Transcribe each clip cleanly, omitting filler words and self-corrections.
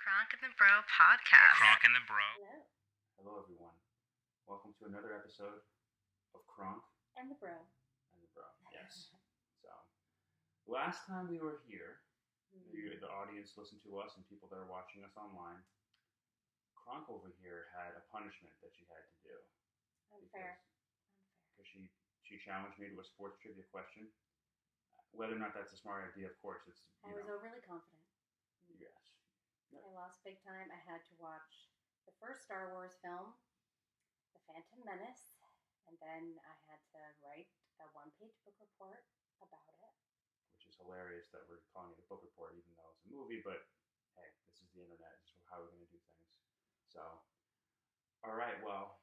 Cronk and the Bro podcast. Cronk and the Bro. Hello. Hello, everyone. Welcome to another episode of Cronk And the Bro. and the Bro. Yes. So, last time we were here, the audience listened to us and people that are watching us online. Cronk over here had a punishment that she had to do. Unfair. Because she challenged me to a sports trivia question. Whether or not that's a smart idea, of course, it's, I was overly confident. yes. I lost big time. I had to watch the first Star Wars film, The Phantom Menace, and then I had to write a one-page book report about it. Which is hilarious that we're calling it a book report, even though it's a movie. But hey, this is the internet. This is how we're going to do things. So, all right. Well,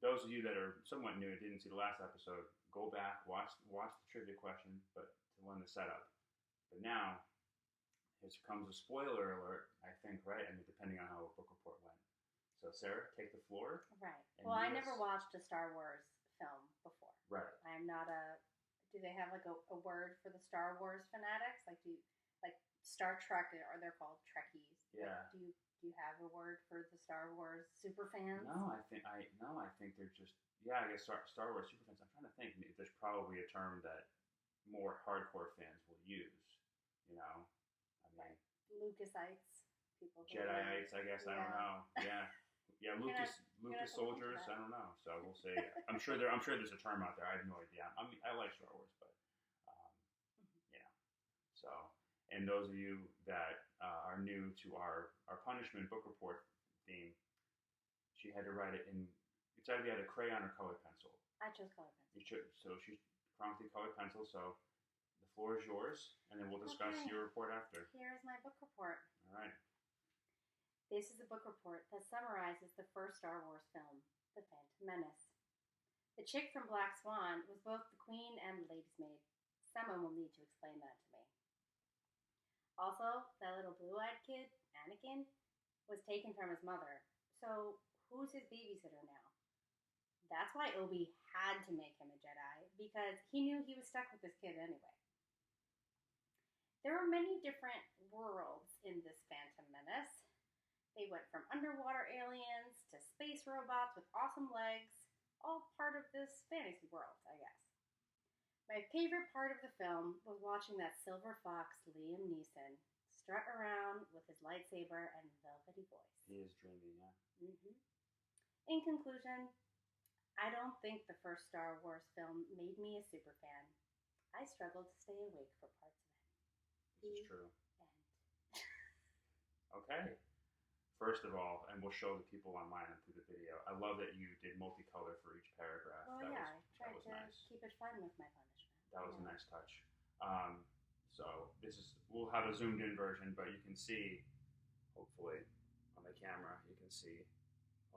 those of you that are somewhat new and didn't see the last episode, go back, watch the trivia question, but to learn the setup. But now, here comes a spoiler alert. I think, right? I mean, depending on how a book report went. So, Sarah, take the floor. Right. And Well, I yes. never watched a Star Wars film before. Right. I am not a. Do they have like a word for the Star Wars fanatics? Like Star Trek, or they're called Trekkies? Yeah. Like, do you have a word for the Star Wars super fans? No, I think they're just I guess Star Wars superfans. I'm trying to think. There's probably a term that more hardcore fans will use. You know, I mean, Lucasites, people. think Jediites. I guess I don't Yeah. know. Yeah, yeah. You're gonna Lucas have to look into soldiers. that. I don't know. So we'll see. I'm sure there's a term out there. I have no idea. I mean, I like Star Wars, but So, and those of you that are new to our punishment book report theme, she had to write it in. It's either you had a crayon or colored pencil. I chose color pencil. You should. So she promptly colored pencil. So the floor is yours, and then we'll discuss Okay. your report after. Here's my book report. All right. This is a book report that summarizes the first Star Wars film, The Phantom Menace. The chick from Black Swan was both the queen and the lady's maid. Someone will need to explain that to me. Also, that little blue-eyed kid, Anakin, was taken from his mother. So, who's his babysitter now? That's why Obi had to make him a Jedi, because he knew he was stuck with this kid anyway. There are many different worlds in this Phantom Menace. They went from underwater aliens to space robots with awesome legs, all part of this fantasy world, I guess. My favorite part of the film was watching that silver fox Liam Neeson strut around with his lightsaber and velvety voice. He is dreamy, yeah. In conclusion, I don't think the first Star Wars film made me a super fan. I struggled to stay awake for parts of it. This is true. And Okay. First of all, and we'll show the people online and through the video. I love that you did multicolor for each paragraph. well, that yeah, was, I tried that was to nice. keep it fun with my punishment. That was a Yeah. nice touch. So we'll have a zoomed in version, but you can see, hopefully, on the camera, you can see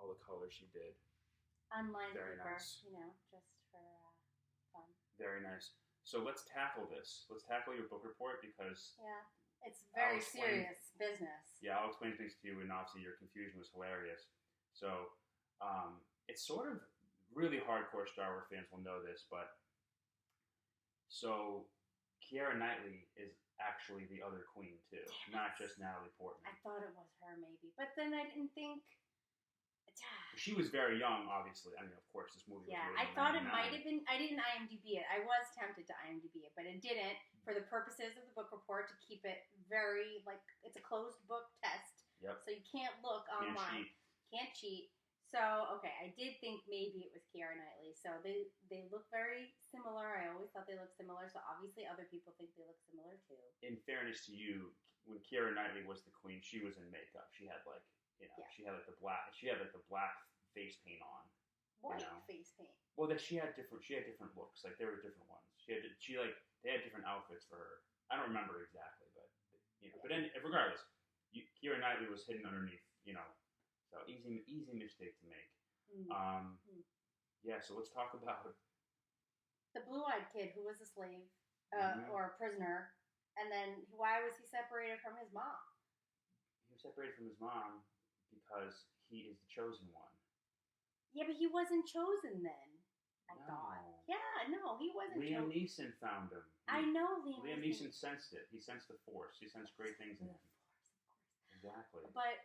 all the colors she did. Unlined Very paper, nice. just for fun. Very nice. So let's tackle this. Let's tackle your book report because, Yeah, it's very explain. serious business. yeah, I'll explain things to you, and obviously your confusion was hilarious. So it's sort of really hardcore Star Wars fans will know this, but so Keira Knightley is actually the other queen too, not just Natalie Portman. I thought it was her, maybe, but then I didn't think. She was very young, obviously. I mean, of course, this movie was Yeah, made I in thought it 99. might have been. I didn't IMDb it. I was tempted to IMDb it, but it didn't for the purposes of the book report to keep it very it's a closed book test. Yep. So you can't look Can't online. cheat. Can't cheat. So okay, I did think maybe it was Keira Knightley. So they look very similar. I always thought they looked similar. So obviously other people think they look similar too. In fairness to you, when Keira Knightley was the queen, she was in makeup. She had Yeah. she had the black face paint on. White know. face paint. Well, that she had different looks. Like there were different ones. They had different outfits for her. I don't remember exactly, but But regardless, Keira Knightley was hidden underneath. So easy mistake to make. Yeah. So let's talk about The blue-eyed kid who was a slave Mhm. or a prisoner, and then why was he separated from his mom? he was separated from his mom because he is the chosen one. Yeah, but he wasn't chosen then. I No. thought. Yeah, no, he wasn't Liam chosen. Neeson found him. I know Liam Neeson sensed it. He sensed the Force. He sensed great things in him. Exactly. But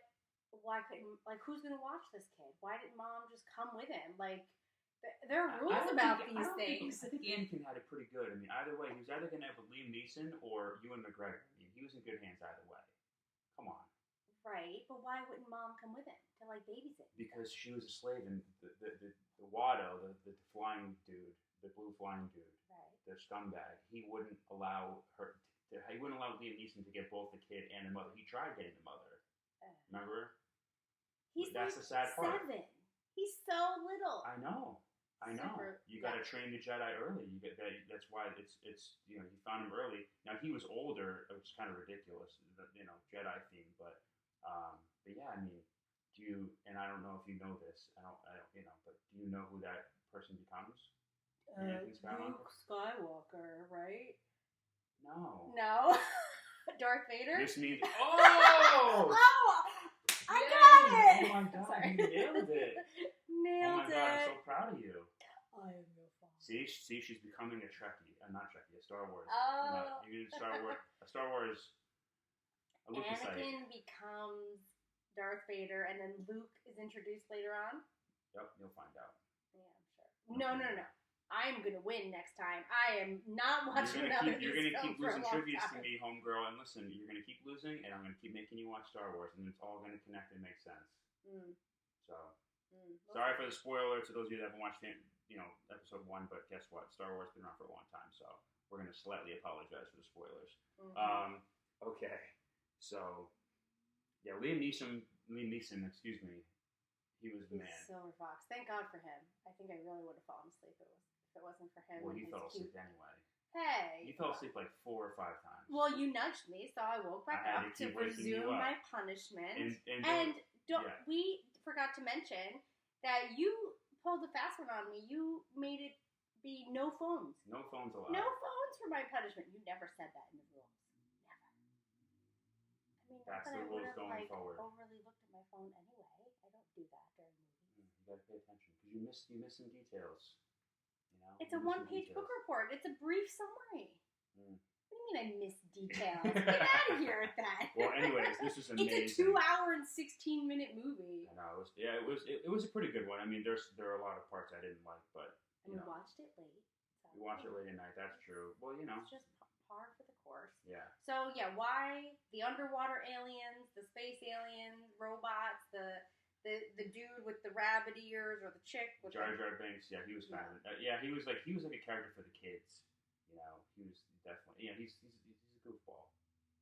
why couldn't, like, who's going to watch this kid? Why didn't mom just come with him? Like, there are rules about these things. I think Anakin had it pretty good. I mean, either way, he was either going to have Liam Neeson or Ewan McGregor. I mean, he was in good hands either way. Come on. Right, but why wouldn't mom come with him to, like, babysit? Because she was a slave, and the Watto, the flying dude, the blue flying dude, right, the scumbag, he wouldn't allow her. He wouldn't allow Liam Neeson to get both the kid and the mother. He tried getting the mother. Remember? That's like the sad part. 7. He's so little. I know. You got to train the Jedi early. You get that. That's why it's you found him early. Now he was older. It was kind of ridiculous, Jedi theme. But yeah, I mean, and I don't know if you know this. I don't, but do you know who that person becomes? Luke Skywalker, right? No. Darth Vader? This means oh, I Yay! got it. Oh my god, Sorry. you nailed it. Nailed Oh my god, I'm it. so proud of you. I am your father. See, she's becoming a Trekkie. Not Trekkie, a Star Wars. Oh. You do Star Wars. A Star Wars. A Lucasite. Anakin becomes Darth Vader, and then Luke is introduced later on? Yep, you'll find out. Yeah, I'm sure. No. I'm going to win next time. I am not watching another You're going to keep losing trivia to me, homegirl, and listen, you're going to keep losing, and I'm going to keep making you watch Star Wars, and it's all going to connect and make sense. So, sorry for the spoiler to those of you that haven't watched episode 1, but guess what? Star Wars has been around for a long time, so we're going to slightly apologize for the spoilers. Okay, so, yeah, Liam Neeson, excuse me, he was the man. Silver Fox. Thank God for him. I think I really would have fallen asleep if it wasn't for him. Well, he fell asleep anyway. Hey. You fell asleep like 4 or 5 times. Well, you nudged me, so I woke back up to resume my punishment. We forgot to mention that you pulled a fast one on me. You made it be no phones. No phones allowed. No phones for my punishment. You never said that in the rules. Never. I mean, that's not that the I would rules have going forward. overly looked at my phone anyway. I don't do that during movies. You gotta pay attention because you miss some details. It's a 1-page book report. It's a brief summary. What do you mean I miss details? Get out of here with that. Well, anyways, this is amazing. It's a 2-hour and 16-minute movie. I know. It was a pretty good one. I mean, there are a lot of parts I didn't like, but we watched it late. So we watched it late at night. That's true. Well, it's just par for the course. Yeah. So yeah, why the underwater aliens, the space aliens, robots, the dude with the rabbit ears, or the chick with Jar Jar Binks? Yeah, he was kind of he was like a character for the kids. He was definitely he's a goofball.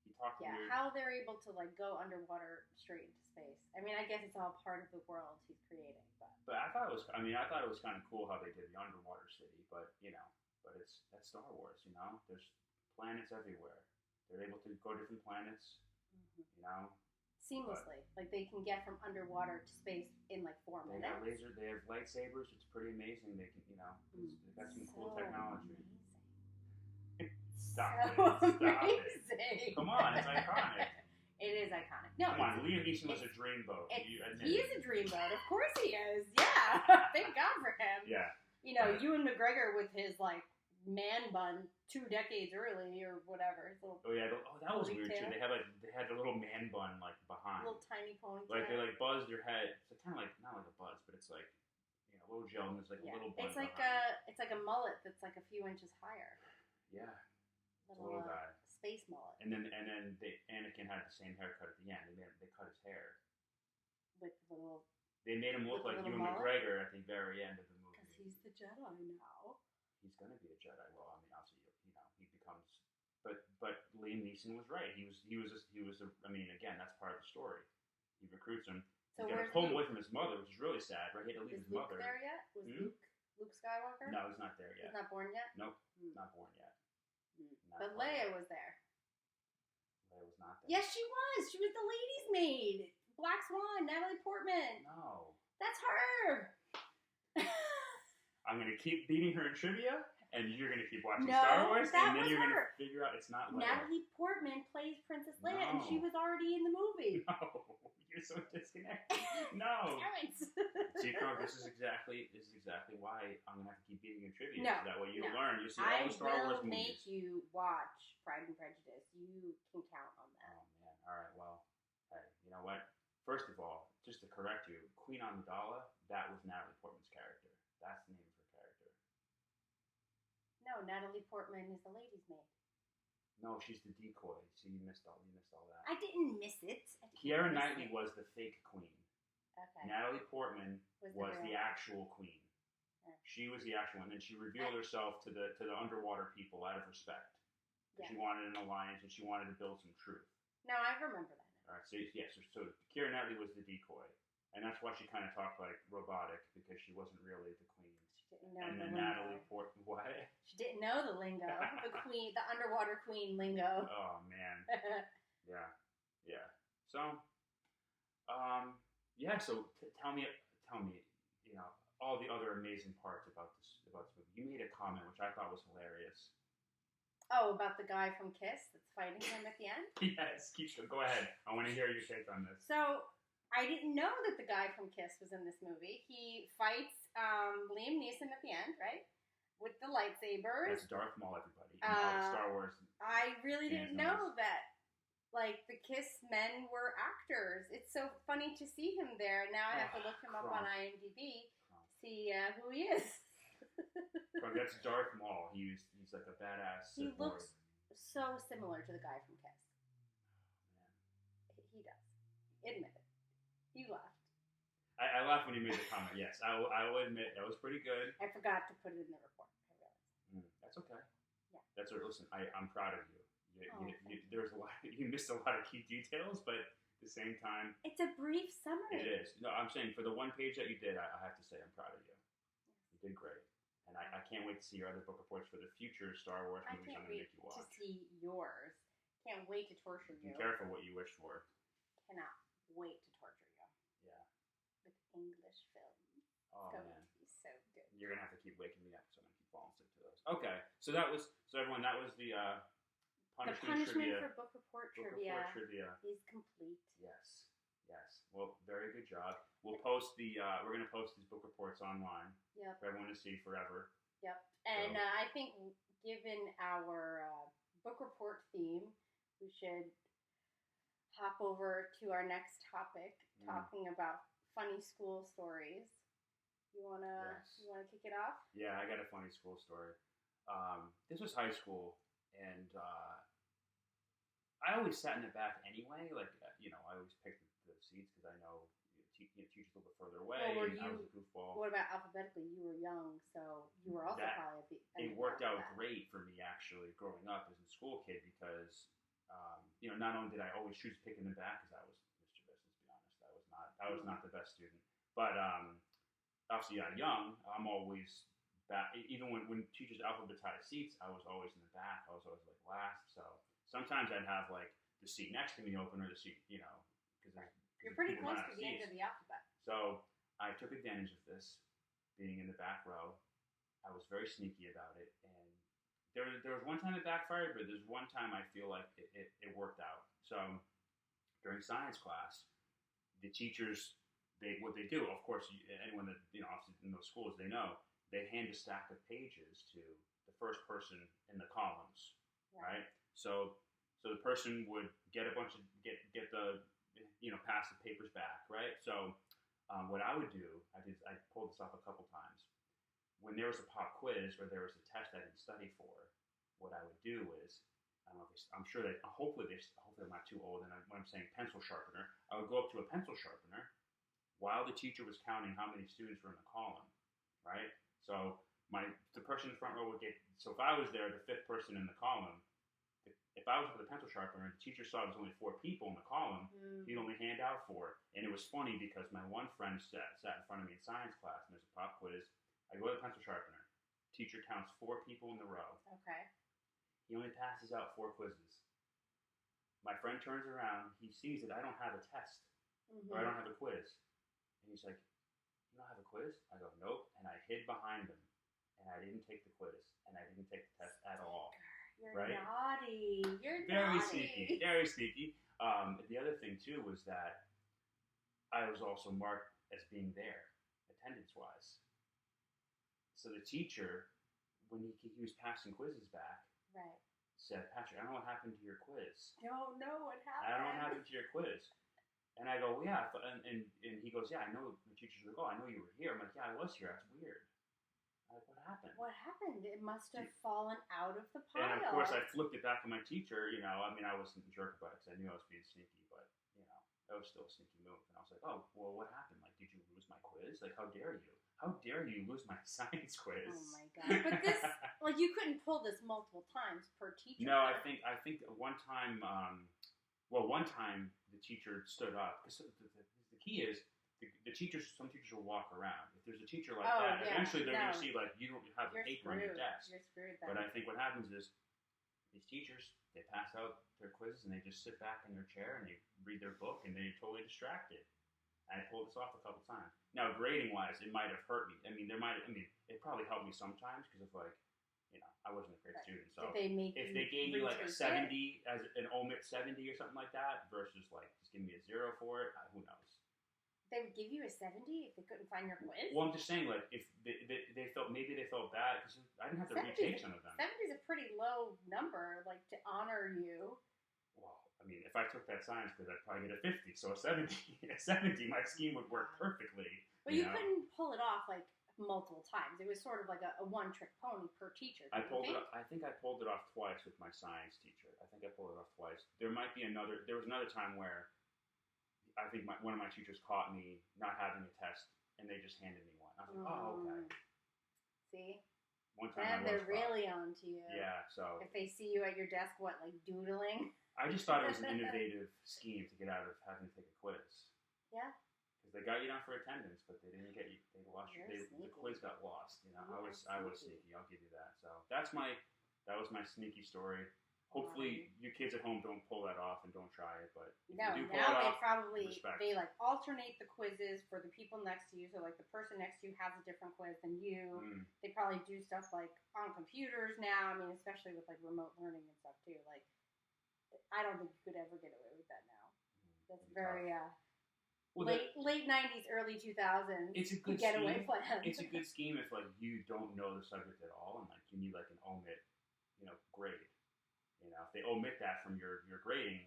He talked weird. How they're able to like go underwater straight into space. I mean, I guess it's all part of the world he's creating, but I thought it was kind of cool how they did the underwater city, but that's Star Wars. There's planets everywhere. They're able to go different planets. Seamlessly, like they can get from underwater to space in like 4 minutes. They have lightsabers. It's pretty amazing. They can, they've got some cool technology. Stop it! Come on, it's iconic. It is iconic. No, come on, Liam Neeson was a dreamboat. He is a dreamboat. Of course he is. Yeah, thank God for him. Yeah. Ewan McGregor with his like man bun 2 decades early or whatever. His little that was weird too. They had the little man bun like behind. Little tiny ponytail. Like they buzz their head. It's kind of like not like a buzz, but it's like a little gel and there's like a little bun. It's like it's like a mullet that's like a few inches higher. Yeah. Little guy. Space mullet. And then Anakin had the same haircut at the end. They cut his hair. With little. They made him look like Ewan McGregor at the very end of the movie. Because he's the Jedi now. He's gonna be a Jedi. Well, I mean, obviously, he becomes. But Liam Neeson was right. He was. I mean, again, that's part of the story. He recruits him. So he's gonna pull him away from his mother, which is really sad. Right? He had to leave his Luke mother. There yet? Was Luke Skywalker? No, he's not there yet. He's not born yet. Nope, not born yet. But Leia was there. Leia was not there. Yes, she was. She was the lady's maid. Black Swan, Natalie Portman. No. That's her. I'm going to keep beating her in trivia, and you're going to keep watching Star Wars, and then you're going to figure out it's not Leia. Natalie Portman plays Princess Leia, and she was already in the movie. No. You're so disconnected. No. Damn it. See, Cronk, this is exactly why I'm gonna have to keep beating your trivia. No, so that way you'll learn. You'll see all the Star Wars movies. I will make you watch Pride and Prejudice. You can count on that. Oh man. All right. Well, hey, you know first of all, just to correct you, Queen Amidala, that was Natalie Portman's character. That's the name of her character. No, Natalie Portman is the lady's maid. No, she's the decoy. So you missed all that. I didn't miss it. Keira Knightley was the fake queen. Okay. Natalie Portman was the real actual queen. She was the actual one, and she revealed herself to the underwater people out of respect. Yeah. She wanted an alliance, and she wanted to build some truth. No, I remember that. All right, so so Keira Knightley was the decoy, and that's why she kind of talked like robotic, because she wasn't really the queen. She didn't know and the then lingo. Natalie Portman, what? She didn't know the lingo, the underwater queen lingo. Oh man, yeah. So, So tell me, you know, all the other amazing parts about this movie. You made a comment which I thought was hilarious. Oh, about the guy from Kiss that's fighting him at the end? Yes, go ahead. I want to hear your take on this. So, I didn't know that the guy from Kiss was in this movie. He fights Liam Neeson at the end, right? With the lightsabers. That's Darth Maul, everybody. Star Wars. I really didn't know that, like, the Kiss men were actors. It's so funny to see him there. Now I have to look him up on IMDb, see who he is. That's Darth Maul. He's like a badass. He looks so similar to the guy from Kiss. He does. Admit it. You laughed. I laughed when you made the comment. Yes, I will admit that was pretty good. I forgot to put it in the report. I realized. That's okay. Yeah. That's right. Listen, I'm proud of you. There's a lot. You missed a lot of key details, but at the same time, it's a brief summary. It is. No, I'm saying for the one page that you did, I have to say I'm proud of you. You did great. And I can't wait to see your other book reports for the future Star Wars movies I'm going to make you watch. I can't wait to see yours. Can't wait to torture you. Be careful what you wish for. Cannot wait to torture you. Yeah. With English films. Oh, it's going man. to be so good. You're going to have to keep waking me up so I'm going to keep falling asleep to those. Okay. So everyone, that was the punishment trivia. For book report trivia is complete. Yes. Well, very good job. We'll post we're going to post these book reports online. Yep. For everyone to see forever. Yep. And I think, given our book report theme, we should hop over to our next topic, talking about funny school stories. You wanna kick it off? Yeah, I got a funny school story. This was high school, and I always sat in the back anyway. Like, I always picked the seats because I know teachers a little bit further away. Well, I was a goofball. What about alphabetically? You were young, so you were also probably at the It worked out great for me, actually, growing up as a school kid, because not only did I always choose to pick in the back because I was mischievous. Let's be honest, I was not the best student. But obviously, young, I'm always back. Even when teachers alphabetized seats, I was always in the back. I was always like last. So sometimes I'd have like the seat next to me open, or the seat, because you're pretty close to the end of the alphabet. So I took advantage of this, being in the back row. I was very sneaky about it, and there was one time it backfired, but there's one time I feel like it worked out. So during science class, the teachers, what they do, of course, anyone that obviously in those schools, they know, they hand a stack of pages to the first person in the columns, right? So the person would get the pass the papers back, right? So what I would do, I pulled this off a couple times. When there was a pop quiz or there was a test I didn't study for, what I would do is, I'm sure that hopefully they're not too old. And when I'm saying pencil sharpener, I would go up to a pencil sharpener while the teacher was counting how many students were in the column, right? So the person in the front row would get. So if I was there, the fifth person in the column. If I was with a pencil sharpener and the teacher saw there was only 4 people in the column, he'd only hand out 4. And it was funny because my one friend sat in front of me in science class, and there's a pop quiz. I go to the pencil sharpener. Teacher counts 4 people in the row. Okay. He only passes out 4 quizzes. My friend turns around. He sees that I don't have a test, or I don't have a quiz. And he's like, "You don't have a quiz?" I go, "Nope." And I hid behind him, and I didn't take the quiz, and I didn't take the test at all. You're right? naughty. You're very naughty. Sneaky. Very sneaky. The other thing too was that I was also marked as being there, attendance-wise. So the teacher, when he was passing quizzes back, said, "Patrick, I don't know what happened to your quiz. Don't know what happened. I don't know what happened to your quiz." And I I go, well, yeah, and he goes, yeah, I know. The teacher's like, oh, I know you were here. I'm like, yeah, I was here. That's weird. I'm like, what happened? What happened? It must have fallen out of the pile. And of course, I flipped it back on my teacher. You know, I mean, I wasn't a jerk about it because I knew I was being sneaky, but you know, that was still a sneaky move. And I was like, oh, well, what happened? Like, did you lose my quiz? Like, how dare you? How dare you lose my science quiz? Oh my god! But this, like, you couldn't pull this multiple times per teacher. No, I think one time, one time the teacher stood up because the key is the teachers. Some teachers will walk around. If there's a teacher like that, eventually they're going to see like you don't have a paper on your desk. You're screwed then. But I think what happens is these teachers they pass out their quizzes and they just sit back in their chair and they read their book and they're totally distracted. I pulled this off a couple times. Now, grading wise, it might have hurt me. I mean, it probably helped me sometimes because of like, you know, I wasn't a great student. So if they gave you like a 70 as an omit 70 or something like that versus like just give me a 0 for it, who knows? They would give you a 70 if they couldn't find your quiz? Well, I'm just saying, like, if they felt, maybe they felt bad because I didn't have to retake some of them. 70 is a pretty low number, like, to honor you. Well, I mean, if I took that science quiz, I'd probably get a 50. So a 70, my scheme would work perfectly. But you couldn't pull it off, like, multiple times. It was sort of like a one-trick pony per teacher. I think I pulled it off twice with my science teacher. I think I pulled it off twice. There was another time where I think one of my teachers caught me not having a test, and they just handed me one. I was like, oh, okay. See? One time then they're really on to you. Yeah, so. If they see you at your desk, what, like doodling? I just thought it was an innovative scheme to get out of having to take a quiz. Yeah. Because they got you down for attendance, but they didn't get you. They lost you. The quiz got lost. You know, I was sneaky. I'll give you that. So that was my sneaky story. Hopefully, your kids at home don't pull that off and don't try it. But if you do pull it off, respect. They like alternate the quizzes for the people next to you. So like the person next to you has a different quiz than you. They probably do stuff like on computers now. I mean, especially with like remote learning and stuff too. Like, I don't think you could ever get away with that now. That's very late 90s, early 2000s. It's a good getaway scheme. plan. It's a good scheme if like you don't know the subject at all and like you need like an omit, grade. You know, if they omit that from your grading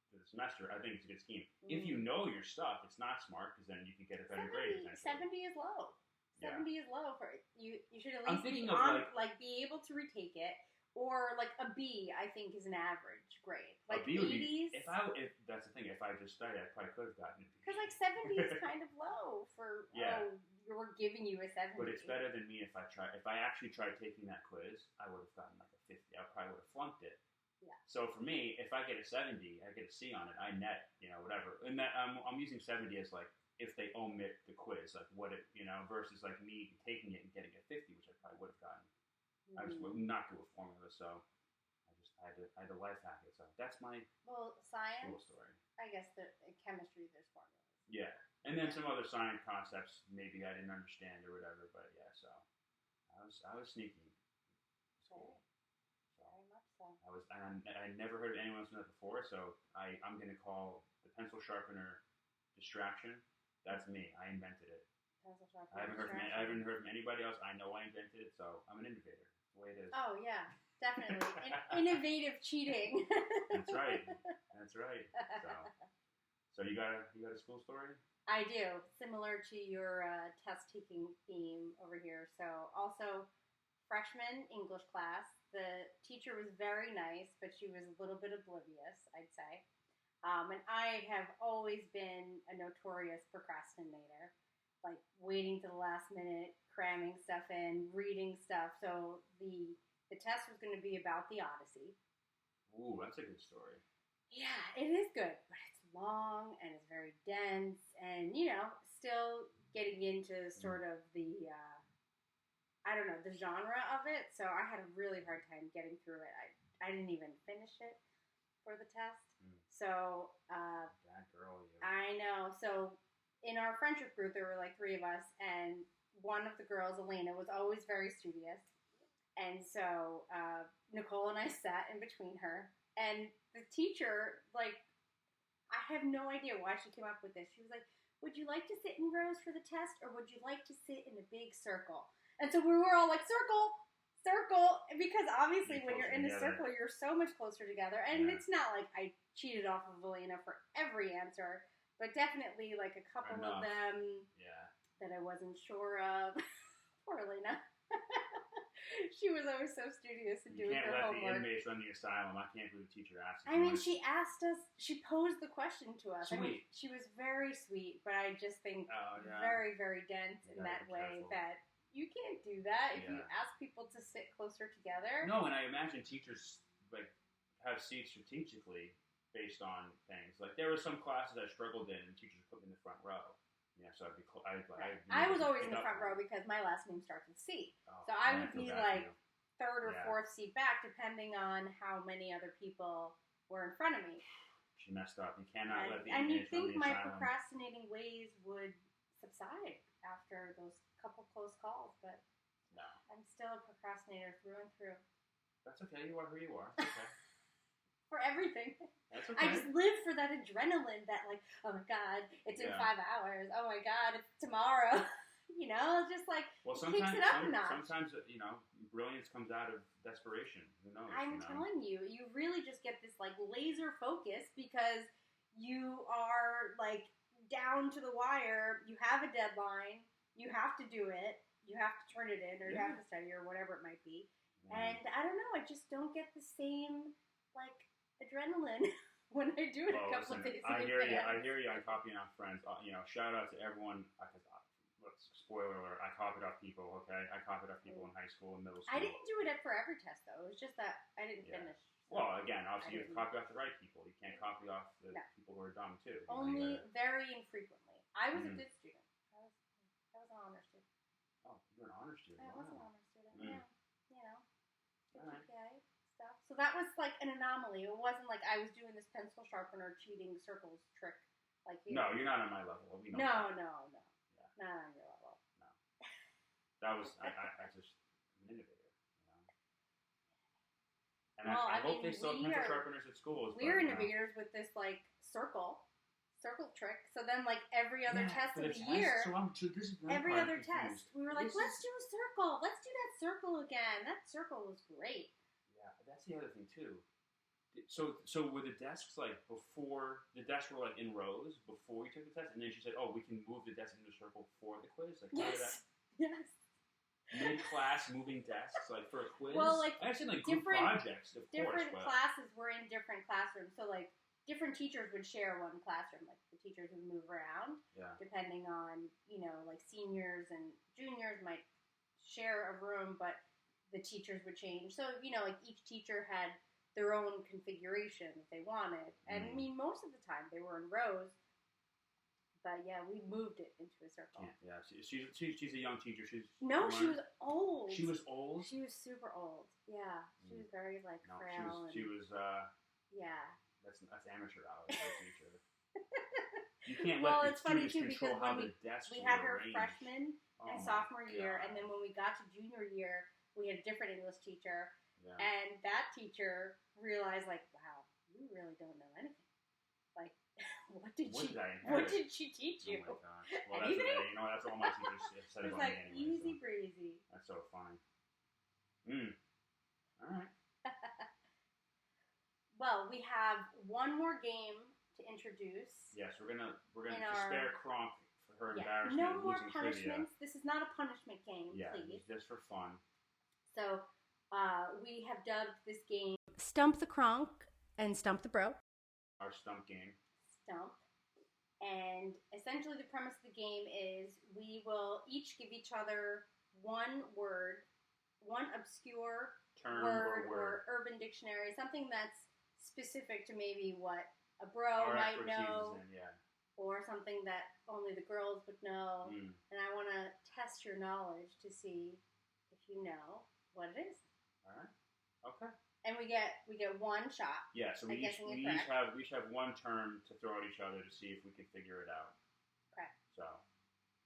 for the semester, I think it's a good scheme. If you know your stuff, it's not smart because then you can get a better grade. 70 is low. 70 is low for it. You should at least be be able to retake it. Or like a B, I think, is an average grade. Like 80s. If that's the thing, if I just studied, I probably could have gotten a B. Because like 70 is kind of low for we're giving you a 70. But it's better than me if I actually tried taking that quiz, I would have gotten like a 50. I probably would have flunked it. Yeah. So for me, if I get a 70, I get a C on it. I net, whatever. And that I'm using 70 as like if they omit the quiz, like what it, versus like me taking it and getting a 50, which I probably would have gotten. I just would not do a formula, so I had to life hack it. So that's my science cool story. I guess in chemistry there's formulas. Yeah, and then some other science concepts maybe I didn't understand or whatever, but yeah. So I was sneaky. Cool. Very much so. I never heard anyone else do that before, so I'm gonna call the pencil sharpener distraction. That's me. I invented it. I haven't heard from anybody else. I know I invented it, so I'm an innovator. That's the way it is. Oh yeah, definitely. Innovative cheating. That's right. So you got a school story? I do, similar to your test taking theme over here. So also freshman English class. The teacher was very nice, but she was a little bit oblivious, I'd say. And I have always been a notorious procrastinator. Like waiting to the last minute, cramming stuff in, reading stuff. So the test was going to be about the Odyssey. Ooh, that's a good story. Yeah, it is good, but it's long and it's very dense, and still getting into sort of the the genre of it. So I had a really hard time getting through it. I didn't even finish it for the test. So that girl, you. I know. So in our friendship group, there were like 3 of us, and one of the girls, Elena, was always very studious. And so Nicole and I sat in between her. And the teacher, like, I have no idea why she came up with this. She was like, would you like to sit in rows for the test, or would you like to sit in a big circle? And so we were all like, circle! Because obviously when you're in a circle, you're so much closer together. And it's not like I cheated off of Elena for every answer. But definitely, like, a couple of Enough. them Yeah. that I wasn't sure of. Poor Elena. She was always so studious and You doing can't her let homework. the inmates run the asylum. I can't believe the teacher asked. I mean, she asked us. She posed the question to us. Sweet. I mean, she was very sweet, but I just think yeah. very, very dense You in that gotta be way careful. that you can't do that if you Yeah. ask people to sit closer together. No, and I imagine teachers like have seats strategically based on things. Like there were some classes I struggled in, and teachers would put me in the front row. Yeah, so I'd be. I was always in the front row because my last name starts with C, so I would be like third or fourth seat back, depending on how many other people were in front of me. She messed up. You cannot let the and you inmates run think the my asylum. procrastinating ways would subside after those couple close calls, but no, I'm still a procrastinator through and through. That's okay. You are who you are. It's okay. For everything. That's okay. I just live for that adrenaline that, like, oh my God, it's in 5 hours. Oh my God, it's tomorrow. You know, just like, well, it kicks it up a notch. Sometimes, you know, brilliance comes out of desperation. Who knows? I'm telling you, you really just get this, like, laser focus because you are, like, down to the wire. You have a deadline. You have to do it. You have to turn it in, or you have to study, or whatever it might be. And I don't know, I just don't get the same, like, adrenaline when I do it a couple of days. I hear you. I'm copying off friends. You know, shout out to everyone. Spoiler alert, I copied off people, okay? I copied off people in high school and middle school. I didn't do it at Forever Test, though. It was just that I didn't finish. So well, again, obviously you have to copy off the right people. You can't copy off the people who are dumb, too. Only very infrequently. I was a good student. I was an honor student. Oh, you're an honor student. I was an honor student, yeah. You know, good GPA stuff. So that was like an anomaly. It wasn't like I was doing this pencil sharpener cheating circles trick. Like you No, you're not on my level. We know no. Yeah. Not on your level. No. That was, I just, an innovator, you know. And well, I hope they still have pencil sharpeners at schools. We're innovators with this, like, circle trick. So then, like, every other test of the year, every other test, we were like, let's do a circle. Let's do that circle again. That circle was great. Yeah, that's the other thing, too. So were the desks, like, before, the desks were, like, in rows before you took the test? And then she said, oh, we can move the desk into a circle for the quiz? Like, yes. Mid-class moving desks, like, for a quiz? Well, like, I actually like group projects, of different course. Classes were in different classrooms. So, like, different teachers would share one classroom. Like, the teachers would move around. Yeah. Depending on, you know, like, seniors and juniors might share a room, but the teachers would change. So, you know, like, each teacher had their own configuration that they wanted. And, I mean, most of the time they were in rows. But yeah, we moved it into a circle. Yeah, she's a young teacher. She was old. She was old? She was super old. Yeah, she was very, like, frail. She was yeah. That's amateur hour for a teacher. You can't let the funny too control because how when the desks we had her arranged. freshman and sophomore year, and then when we got to junior year, we had a different English teacher, and that teacher realized, like, wow, you really don't know anything. Like, what did she teach you? Oh my gosh. Well, anything? That's all my teachers said about like, me anyway. Easy breezy. That's so funny. All right. Well, we have one more game to introduce. Yes, we're gonna spare Cronk for her embarrassment. No more Trivia. punishments. This is not a punishment game, please. It's just for fun. So, we have dubbed this game Stump the Cronk and Stump the Bro. Our stump game. Stump. And essentially the premise of the game is we will each give each other one word, one obscure term or urban dictionary, something that's specific to maybe what a bro might know, or something that only the girls would know. And I want to test your knowledge to see if you know what it is. All right. Okay. And we get one shot. Yeah, so we each have one term to throw at each other to see if we can figure it out. Correct. So,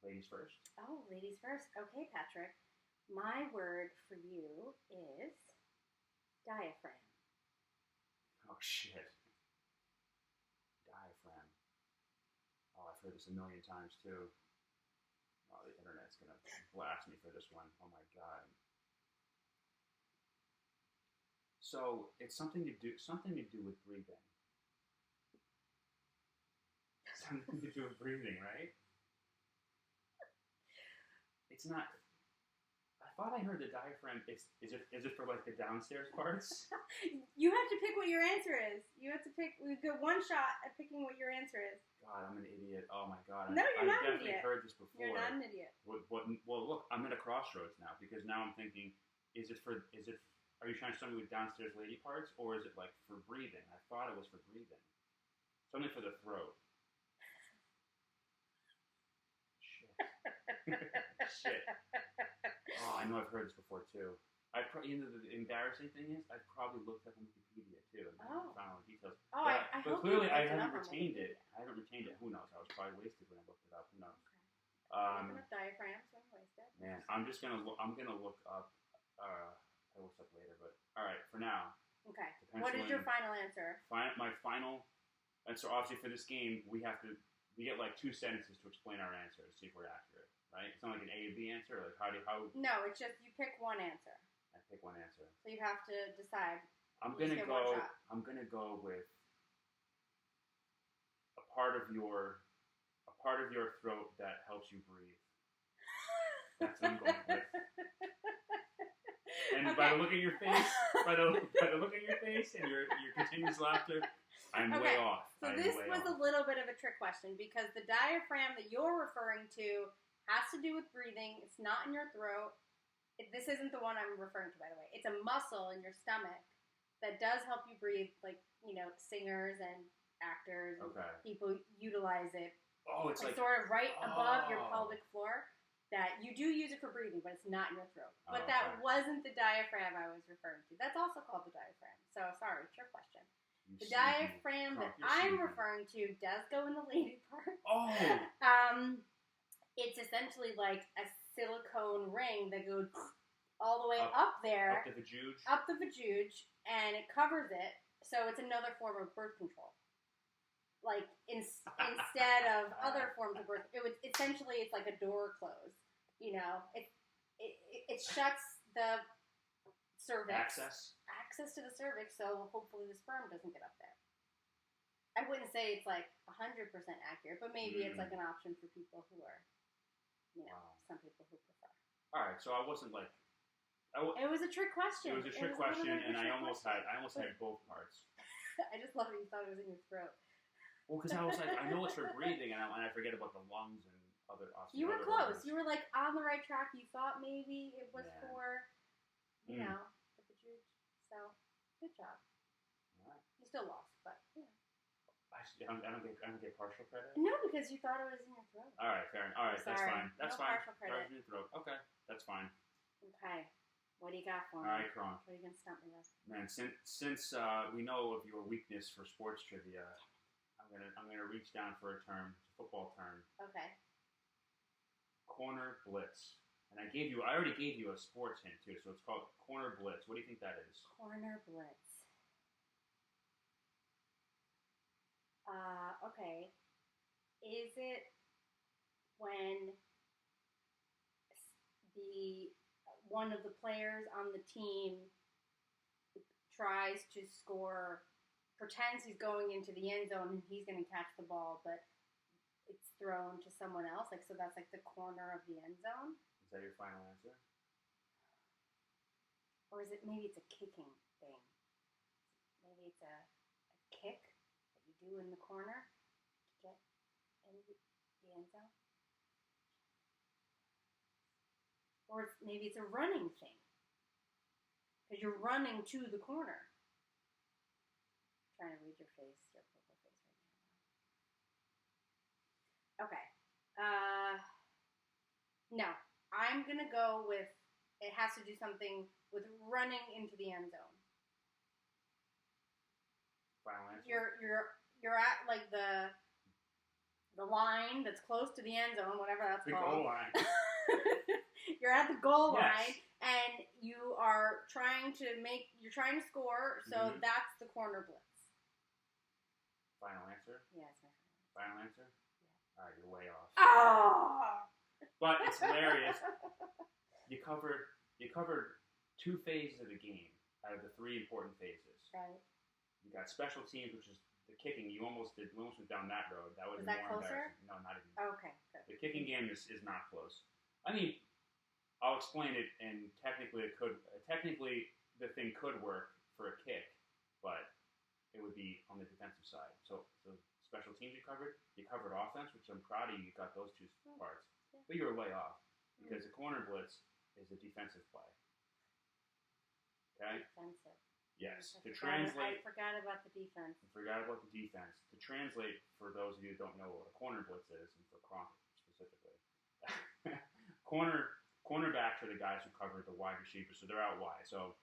ladies first. Oh, ladies first. Okay, Patrick. My word for you is diaphragm. Oh, shit. Diaphragm. Oh, I've heard this a million times, too. Oh, the internet's going to blast me for this one. Oh, my God. So it's something to do with breathing. Something to do with breathing, right? It's not. I thought I heard the diaphragm. Is it for like the downstairs parts? You have to pick what your answer is. You have to pick. We get one shot at picking what your answer is. God, I'm an idiot. Oh my God. No, you're not I've an idiot. definitely heard this before. You're not an idiot. Well, look, I'm at a crossroads now because now I'm thinking, are you trying to tell me with downstairs lady parts or is it like for breathing? I thought it was for breathing. Something for the throat. Shit. Shit. Oh, I know I've heard this before too. The embarrassing thing is, I probably looked up on Wikipedia too and found all the details. Oh, but hope clearly I you haven't retained it. I haven't retained it. Who knows? I was probably wasted when I looked it up. Who knows? Looking up diaphragms when wasted. Man, I'm gonna look up. I looked up later, but all right for now. Okay. What is your final answer? My final. And so obviously for this game, we get like 2 sentences to explain our answer to see if we're accurate, right? It's not like an A or B answer. Like how? No, it's just you pick one answer. I pick one answer. So you have to decide. I'm gonna go with a part of your throat that helps you breathe. That's what I'm going with. And by the look at your face, by the look at your face and your continuous laughter, I'm way off. So this was a little bit of a trick question because the diaphragm that you're referring to has to do with breathing. It's not in your throat. This isn't the one I'm referring to, by the way. It's a muscle in your stomach that does help you breathe. Like, singers and actors and people utilize it. Oh, it's like sort of right above your pelvic floor. That you do use it for breathing, but it's not in your throat. But that wasn't the diaphragm I was referring to. That's also called the diaphragm. So, sorry, trick question. The diaphragm that I'm referring to does go in the lady part. Oh! It's essentially like a silicone ring that goes all the way up there. Up the vajayjay? Up the vajayjay, and it covers it. So, it's another form of birth control. Like, instead of other forms of birth, essentially it's like a door close. It shuts the cervix. Access to the cervix, so hopefully the sperm doesn't get up there. I wouldn't say it's like 100% accurate, but maybe it's like an option for people who are, some people who prefer. All right, so I wasn't like. It was a trick question. It was a trick question, and I almost had both parts. I just love it. You thought it was in your throat. Well, because I was like, I know it's for breathing, and I forget about the lungs and other. You were close. You were like on the right track. You thought maybe it was for, the vajayjay. So, good job. All right. You still lost, but I don't get partial credit. No, because you thought it was in your throat. All right, fair enough. All right, that's fine. That's fine. Partial credit. In your throat. Okay, that's fine. Okay. What do you got for me? All right, Cronk. What are you gonna stump me with? Man, since we know of your weakness for sports trivia. I'm gonna reach down for a term, it's a football term. Okay. Corner blitz. And I already gave you a sports hint too, so it's called corner blitz. What do you think that is? Corner blitz. Okay. Is it when one of the players on the team tries to score, pretends he's going into the end zone and he's going to catch the ball, but it's thrown to someone else? So that's like the corner of the end zone? Is that your final answer? Or is it, maybe it's a kicking thing? Maybe it's a kick that you do in the corner to get in the end zone? Or maybe it's a running thing. Because you're running to the corner. I'm trying to read your face, your purple face right now. Okay. No. I'm going to go with, it has to do something with running into the end zone. Final answer? You're at like the line that's close to the end zone, whatever that's called. The goal line. You're at the goal line, and you're trying to score, so that's the corner blitz. Final answer? Yeah, it's my final answer. All right, you're way off. Oh! But it's hilarious. You covered 2 phases of the game out of the 3 important phases. Right. You got special teams, which is the kicking, we almost went down that road. That would Was be that more closer? embarrassing. No, not even. Oh, okay, good. The kicking game is not close. I mean, I'll explain it, and technically the thing could work for a kick, but it would be on the defensive side. So special teams you covered offense, which I'm proud of you. You got those two parts, but you were way off because the corner blitz is a defensive play. Okay. Defensive. Yes. I forgot about the defense. To translate, for those of you who don't know what a corner blitz is, and for Cronk specifically, cornerbacks are the guys who cover the wide receivers, so they're out wide. So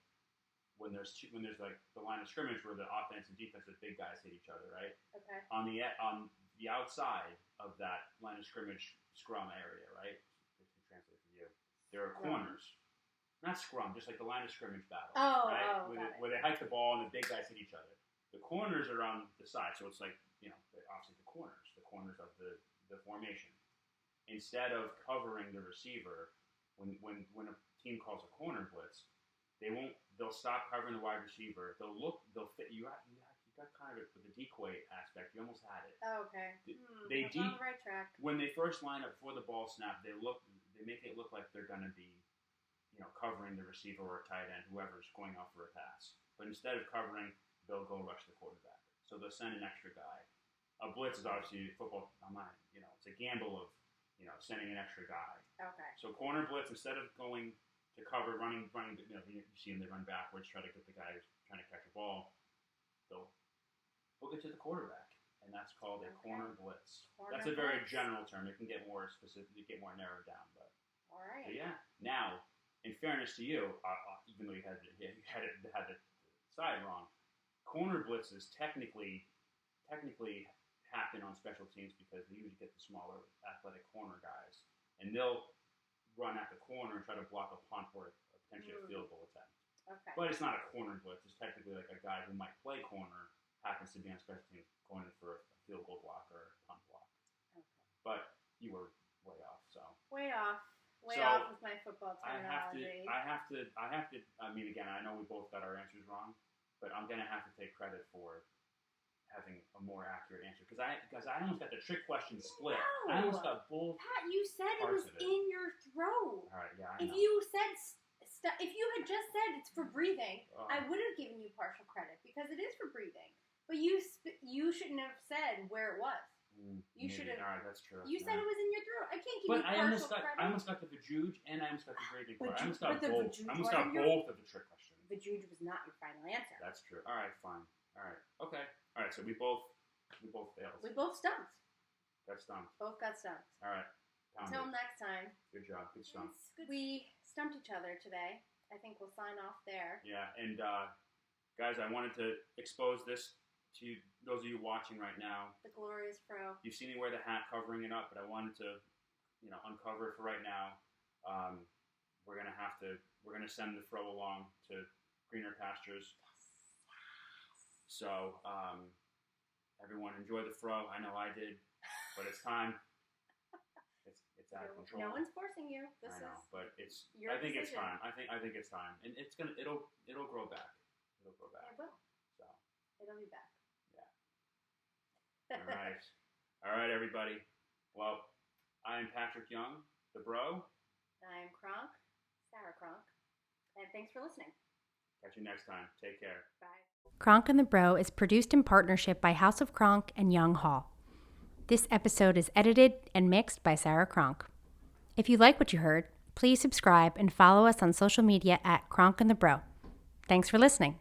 when there's like the line of scrimmage where the offense and defense, the big guys hit each other, right? Okay. On the outside of that line of scrimmage scrum area, right? To translate for you, there are corners. Not scrum, just like the line of scrimmage battle. Right? Where they hike the ball and the big guys hit each other. The corners are on the side, so it's like, obviously the corners of the formation. Instead of covering the receiver, when a team calls a corner blitz, they'll stop covering the wide receiver. They'll fit you out. You got kind of it with the decoy aspect. You almost had it. Oh, okay. They on the right track. When they first line up before the ball snap, they make it look like they're going to be covering the receiver or tight end, whoever's going off for a pass. But instead of covering, they'll go rush the quarterback. So they'll send an extra guy. A blitz is obviously football. It's a gamble of, sending an extra guy. Okay. So corner blitz, instead of going to cover, running, you see them, they run backwards, try to get the guy who's trying to catch a ball. They'll book it to the quarterback, and that's called a corner blitz. That's a very general term. It can get more specific, get more narrowed down, but. All right. But yeah. Now, in fairness to you, even though you had the side wrong, corner blitzes technically happen on special teams because they usually get the smaller athletic corner guys, and they'll run at the corner and try to block a punt or potentially a field goal attempt. Okay. But it's not a corner blitz. It's technically like a guy who might play corner happens to be on special teams going in for a field goal block or a punt block. Okay. But you were way off. Way off with my football terminology. I have to. I mean, again, I know we both got our answers wrong, but I'm gonna have to take credit for having a more accurate answer because I almost got the trick question split. No. I almost got both. Pat, you said it was in your throat. All right, yeah. If you had just said it's for breathing, I would have given you partial credit because it is for breathing. But you shouldn't have said where it was. You should have. All right, that's true. You said it was in your throat. I can't give you partial credit. I almost got the vajuge and I almost got the breathing part. I almost got both. Both of the trick questions. Vajuge was not your final answer. That's true. All right, fine. All right, okay. All right, so we both failed. We both stumped. Got stumped. Both got stumped. All right. Until next time. Good job. Good stump. We stumped each other today. I think we'll sign off there. Yeah, and guys, I wanted to expose this to those of you watching right now. The glorious fro. You've seen me wear the hat covering it up, but I wanted to, uncover it for right now. We're gonna send the fro along to greener pastures. So, everyone enjoy the fro. I know I did, but it's time. It's out of control. No one's forcing you. I know, but your I think decision. it's time. I think it's time, and it'll grow back. It'll grow back. It will. So it'll be back. Yeah. All right, everybody. Well, I am Patrick Young, the bro. I am Cronk, Sarah Cronk, and thanks for listening. Catch you next time. Take care. Bye. Cronk and the Bro is produced in partnership by House of Cronk and Young Hall. This episode is edited and mixed by Sarah Cronk. If you like what you heard, please subscribe and follow us on social media at Cronk and the Bro. Thanks for listening.